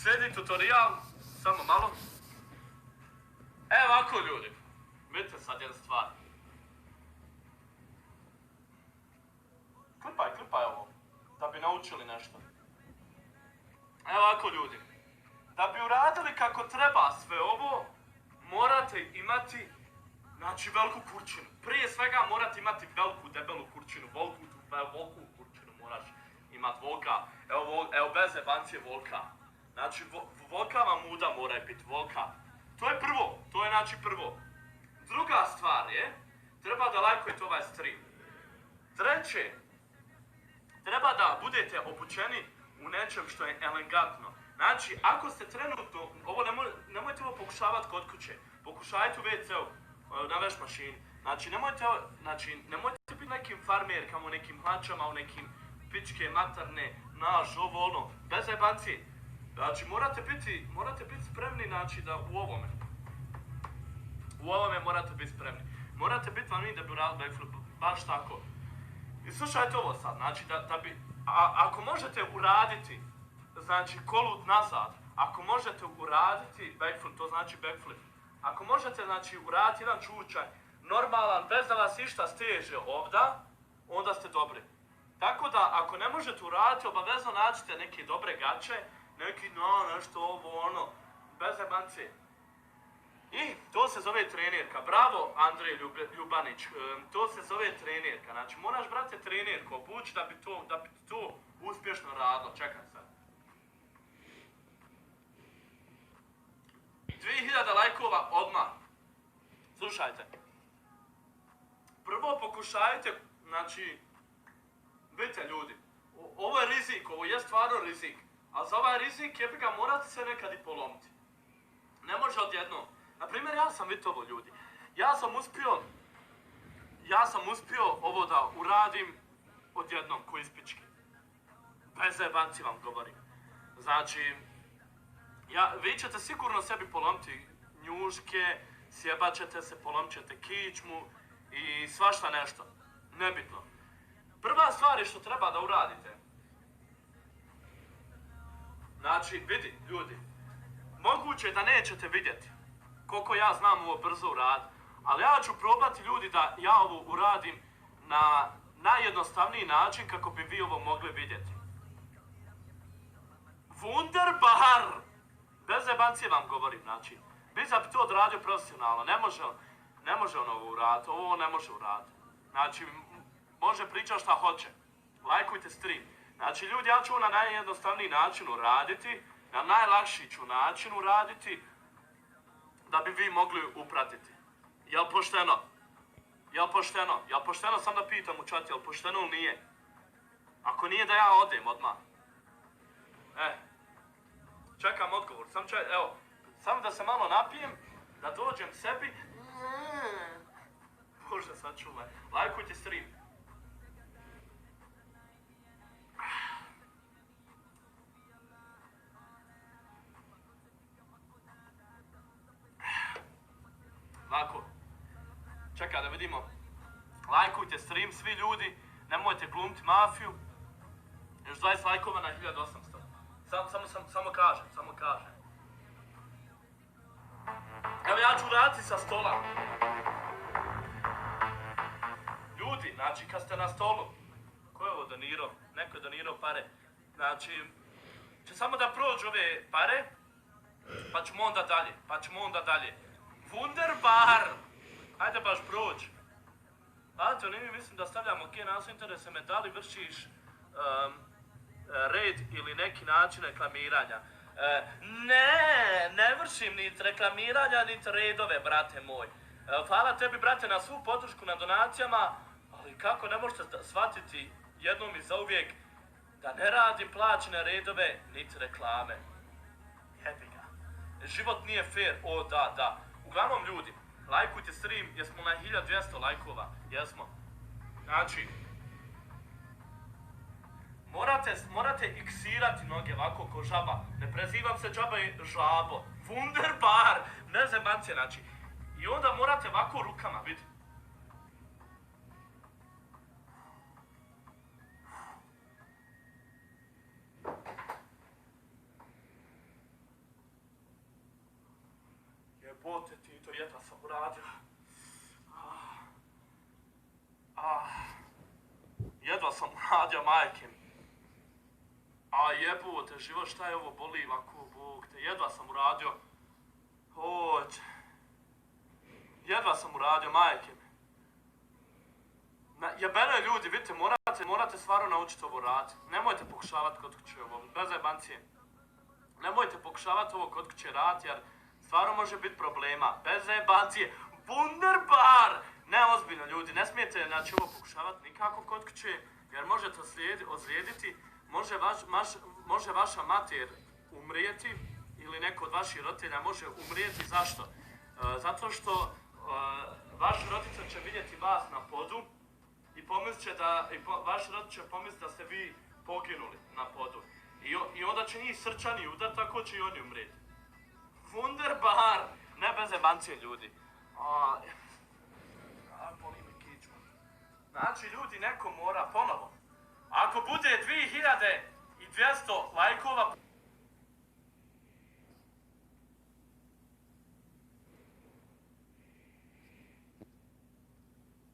Slijedi tutorial, samo malo. Evo ovako ljudi, vidite sad jedna stvar. Klipaj ovo, da bi naučili nešto. Evo ovako ljudi, da bi uradili kako treba sve ovo, morate imati, znači, veliku kurčinu. Prije svega morate imati veliku debelu kurčinu, veliku kurčinu moraš imati, volka. Evo bez jebancije volka. Znači, volka vam muda mora biti, volka. To je prvo, to je znači prvo. Druga stvar je, treba da lajkujete ovaj stream. Treće, treba da budete obučeni u nečem što je elegantno. Znači, ako ste trenutno, ovo nemojte ovo pokušavati kod kuće. Pokušajte u WC-u, na veš mašini. Znači, nemojte biti nekim farmerkama, u nekim hlačama, u nekim pičke, matarne, naš, ovo, ono, bez jebancije. Znači, morate biti spremni, znači, da u ovome morate biti spremni. Morate biti vam da bi uradili backflip, baš tako. I slušajte ovo sad, znači, da bi, ako možete uraditi, znači, kolut nazad, ako možete uraditi backflip, to znači backflip. Ako možete, znači, uraditi jedan čučaj, normalan, bez da vas išta steže ovda, onda ste dobri. Tako da, ako ne možete uraditi, obavezno nađite neke dobre gače, nešto ovo, ono, bez jebancije. I to se zove trenerka. Bravo, Andrej Ljubanić, to se zove trenerka. Znači, moraš, brate, trenerku obući da bi to uspješno radilo. Čekaj sad. 2000 lajkova odmah. Slušajte. Prvo pokušajte, znači, vidite ljudi, ovo je rizik, ovo je stvarno rizik. A za ovaj rizik jebiga morate se nekad i polomiti. Ne može odjednom. Naprimjer, ja sam vidite ovo ljudi. Ja sam uspio ovo da uradim odjednom ko iz pičke. Bez jebanci vam govorim. Znači, vi ćete sigurno sebi polomiti njuške, sjebat ćete se, polomit ćete kičmu i svašta nešto. Nebitno. Prva stvar je što treba da uradite. Znači, vidi, ljudi, moguće je da nećete vidjeti koliko ja znam ovo brzo uraditi, ali ja ću probati, ljudi, da ja ovo uradim na najjednostavniji način kako bi vi ovo mogli vidjeti. Wunderbar! Bez jebancije vam govorim, znači, Biza bi to odradio profesionalno, ne može on ovo uraditi, ovo ne može uraditi. Znači, može pričati šta hoće, lajkujte stream. Znači, ljudi, ja ću ovo na najjednostavniji način uraditi, na najlakši ću način uraditi, da bi vi mogli upratiti. Jel pošteno? Jel pošteno? Jel pošteno? Sam da pitam u čatu, jel pošteno ili nije? Ako nije, da ja odem odmah. Čekam odgovor. Samo da se malo napijem, da dođem sebi. Bože, sad čuvaj. Lajkujte stream. Ovako, čekaj da vidimo. Lajkujte stream svi ljudi, nemojte glumiti mafiju. Još 20 lajkova na 1800. Samo kažem. Evo ja ću raditi sa stola. Ljudi, znači kad ste na stolu, ko je ovo donirao? Neko je donirao pare. Znači, će samo da prođu ove pare, pa ćemo onda dalje. Wunderbar! Hajde baš prođi. Antonini, mislim da stavljamo ok, nas interese me da li vršiš red ili neki način reklamiranja. Ne vršim niti reklamiranja, niti redove, brate moj. Hvala tebi, brate, na svu podršku na donacijama, ali kako ne možete shvatiti jednom i zauvijek da ne radim plaćene redove, niti reklame. Jebi ga. Život nije fair, o da. Uglavnom ljudi, lajkujte stream, jesmo na 1200 lajkova, jesmo. Znači, morate iksirati noge ovako ko žaba. Ne prezivam se džaba i žabo. Wunderbar! Ne zemancije, znači. I onda morate ovako rukama, vidi. jebote ti, to jedva sam uradio. Jedva sam uradio, majke mi. Jebote, život, šta je ovo, boli ovako, Bog te, jedva sam uradio. Jedva sam uradio, majke mi. Jebene ljudi, vidite, morate stvarno naučiti ovo raditi. Nemojte pokušavati kod kuće ovo, bez zajebancije. Nemojte pokušavati ovo kod kuće raditi, jer stvarno može biti problema. Bez zajebancije. Wunderbar! Ne, ozbiljno ljudi, ne smijete znači ovo pokušavati nikako kod kuće, jer možete ozlijediti, može vaša mater umrijeti, ili neko od vaših roditelja može umrijeti. Zašto? Zato što vaš roditelj će vidjeti vas na podu i vaš roditelj će pomisliti da ste vi poginuli na podu. I onda će njih srčani udar, tako će i oni umrijeti. Wunderbar! Ne bez jebancije ljudi. Boli mi kičma. Znači ljudi, neko mora ponovo. Ako bude 2200 lajkova